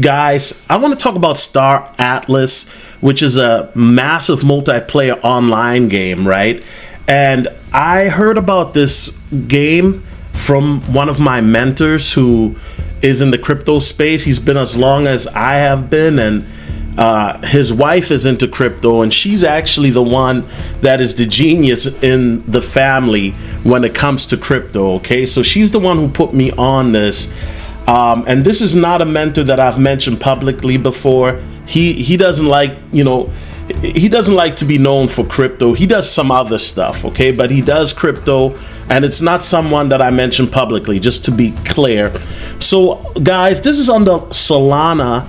Guys, I want to talk about Star Atlas, which is a massive multiplayer online game, right? And I heard about this game from one of my mentors who is in the crypto space. He's been as long as I have been, and his wife is into crypto, and she's actually the one that is the genius in the family when it comes to crypto, okay? So she's the one who put me on this. And this is not a mentor that I've mentioned publicly before. He doesn't like, he doesn't like to be known for crypto. He does some other stuff, okay? But he does crypto, and it's not someone that I mentioned publicly, just to be clear. So, guys, this is on the Solana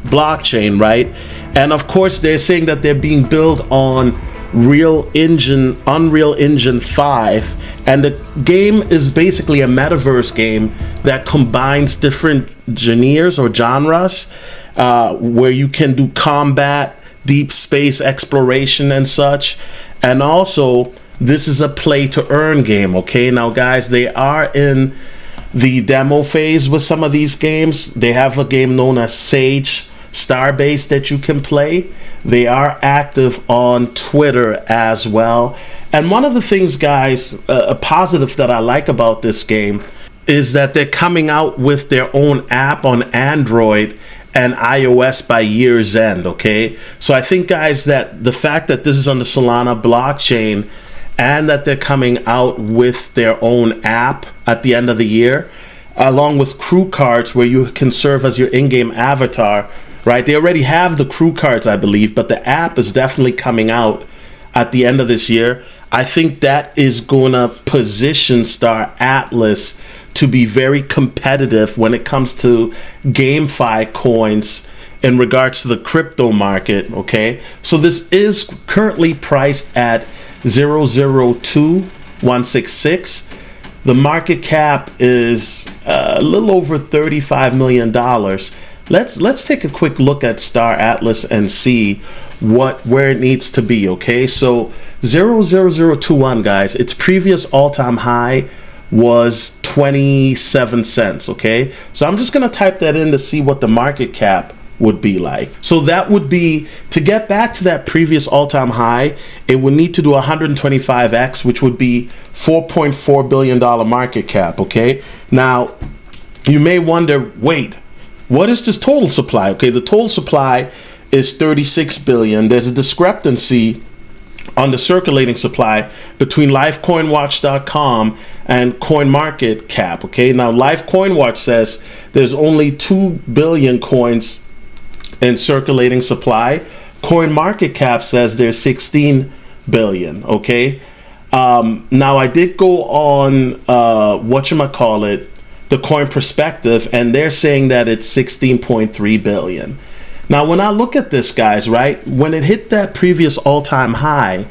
blockchain, right? And of course, they're saying that they're being built on Unreal Engine 5, and the game is basically a metaverse game that combines different genres, where you can do combat, deep space exploration and such. And also, this is a play to earn game, okay? Now, guys, they are in the demo phase with some of these games. They have a game known as Sage Starbase that you can play. They are active on Twitter as well. And one of the things, guys, a positive that I like about this game is that they're coming out with their own app on Android and iOS by year's end, okay? So I think, guys, that the fact that this is on the Solana blockchain and that they're coming out with their own app at the end of the year, along with crew cards where you can serve as your in-game avatar, right? They already have the crew cards, I believe, but the app is definitely coming out at the end of this year. I think that is going to position Star Atlas to be very competitive when it comes to GameFi coins in regards to the crypto market, okay? So this is currently priced at 0.02166. The market cap is a little over $35 million. Let's take a quick look at Star Atlas and see where it needs to be, okay? So 0.0021, guys, its previous all-time high was 27 cents, okay? So I'm just gonna type that in to see what the market cap would be like. So that would be, to get back to that previous all-time high, it would need to do 125x, which would be $4.4 billion market cap, okay? Now, you may wonder, wait, what is this total supply? Okay, the total supply is 36 billion. There's a discrepancy on the circulating supply between LiveCoinWatch.com and CoinMarketCap. Okay, now LiveCoinWatch says there's only 2 billion coins in circulating supply. CoinMarketCap says there's 16 billion. Okay, now I did go on the Coin Perspective, and they're saying that it's 16.3 billion. Now, when I look at this, guys, right, when it hit that previous all-time high,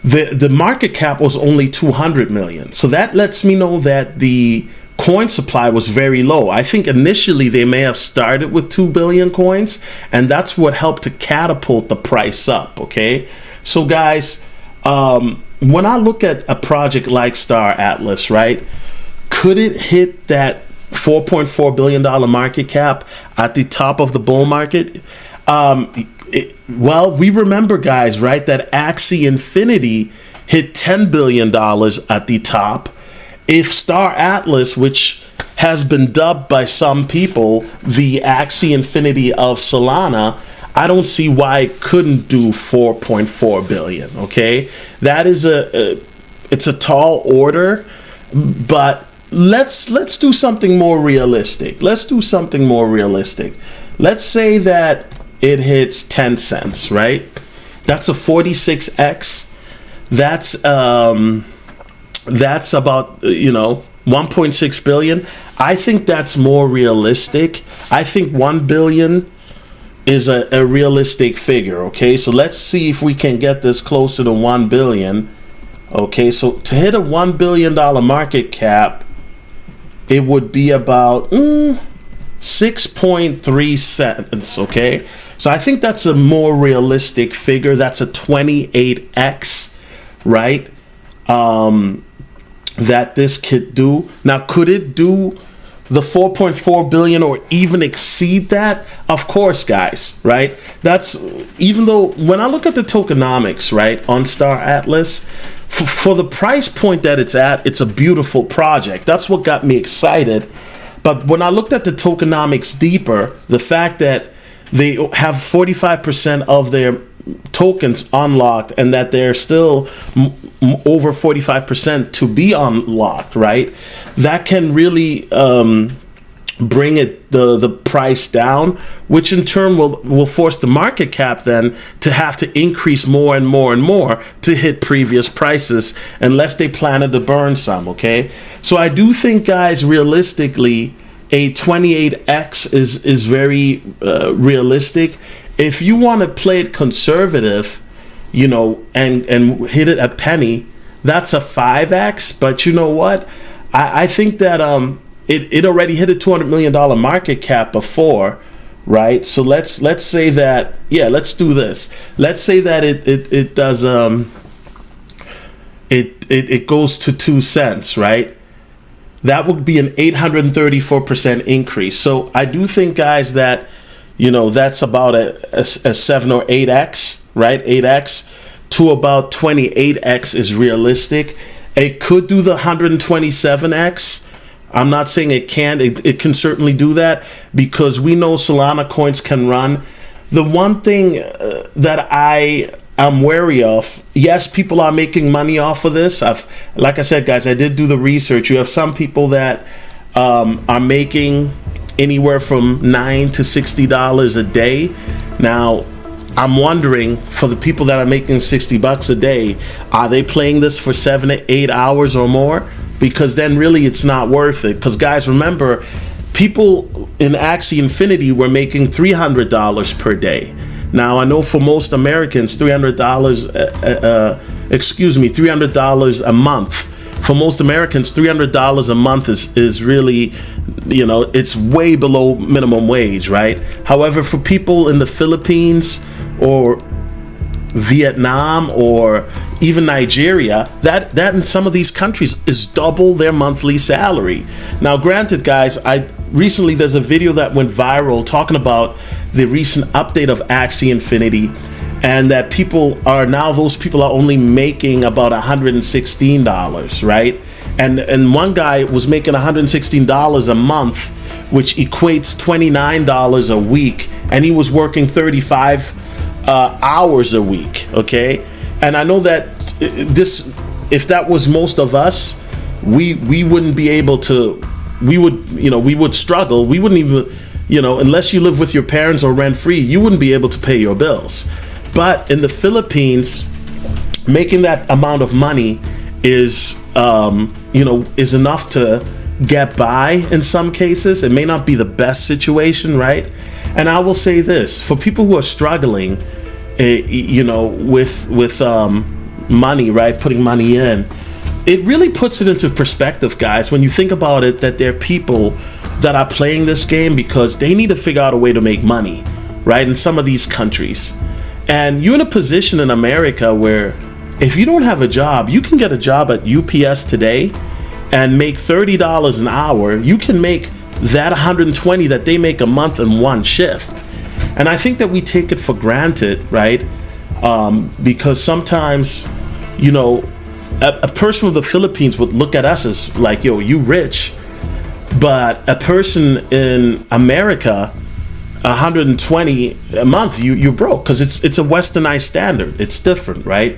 the market cap was only 200 million. So that lets me know that the coin supply was very low. I think initially they may have started with 2 billion coins, and that's what helped to catapult the price up, okay? So, guys, when I look at a project like Star Atlas, right, could it hit that $4.4 billion market cap at the top of the bull market? Well, we remember, guys, right, that Axie Infinity hit $10 billion at the top. If Star Atlas, which has been dubbed by some people the Axie Infinity of Solana, I don't see why it couldn't do 4.4 billion, okay? That is it's a tall order, but let's do something more realistic. Let's say that it hits 10 cents, right? That's a 46x. That's about 1.6 billion. I think that's more realistic. I think 1 billion is a realistic figure, okay? So let's see if we can get this closer to 1 billion. Okay, so to hit a $1 billion market cap, it would be about 6.3 cents, okay? So I think that's a more realistic figure. That's a 28x, right? That this could do. Now, could it do the 4.4 billion or even exceed that? Of course, guys, right? That's, even though when I look at the tokenomics, right, on Star Atlas, for the price point that it's at, it's a beautiful project. That's what got me excited. But when I looked at the tokenomics deeper, the fact that they have 45% of their tokens unlocked and that they're still over 45% to be unlocked, right? That can really bring the price down, which in turn will force the market cap then to have to increase more and more and more to hit previous prices, unless they planted to burn some. Okay, so I do think, guys, realistically, a 28x is very realistic. If you want to play it conservative, you know, and hit it a penny, that's a 5x. But you know what? I think that it already hit a $200 million market cap before, right? So let's say that, yeah, let's do this. Let's say that it does it goes to 2 cents, right? That would be an 834% increase. So I do think, guys, that, you know, that's about a 7 or 8x, right? 8x to about 28x is realistic. It could do the 127x. I'm not saying it can't. It can certainly do that, because we know Solana coins can run. The one thing that I am wary of, yes, people are making money off of this. Like I said, guys, I did do the research. You have some people that are making anywhere from $9 to $60 a day. Now, I'm wondering, for the people that are making $60 a day, are they playing this for 7 to 8 hours or more? Because then really it's not worth it. Because, guys, remember, people in Axie Infinity were making $300 per day. Now, I know for most Americans, $300 a month. For most Americans, $300 a month is really, you know, it's way below minimum wage, right? However, for people in the Philippines or Vietnam or even Nigeria, that in some of these countries is double their monthly salary. Now, granted, guys, recently there's a video that went viral talking about the recent update of Axie Infinity, and that those people are only making about $116, right? And one guy was making $116 a month, which equates $29 a week, and he was working 35 hours a week. Okay, and I know that if that was most of us, we wouldn't be able to. We would struggle. We wouldn't even, unless you live with your parents or rent free, you wouldn't be able to pay your bills. But in the Philippines, making that amount of money is enough to get by in some cases. It may not be the best situation, right? And I will say this, for people who are struggling, with money, right, putting money in, it really puts it into perspective, guys, when you think about it, that there are people that are playing this game because they need to figure out a way to make money, right, in some of these countries. And you're in a position in America where if you don't have a job, you can get a job at UPS today and make $30 an hour. You can make that $120 that they make a month in one shift. And I think that we take it for granted, right? Because sometimes, a person from the Philippines would look at us as like, yo, you rich. But a person in America, 120 a month, you broke, because it's a westernized standard. It's different, right?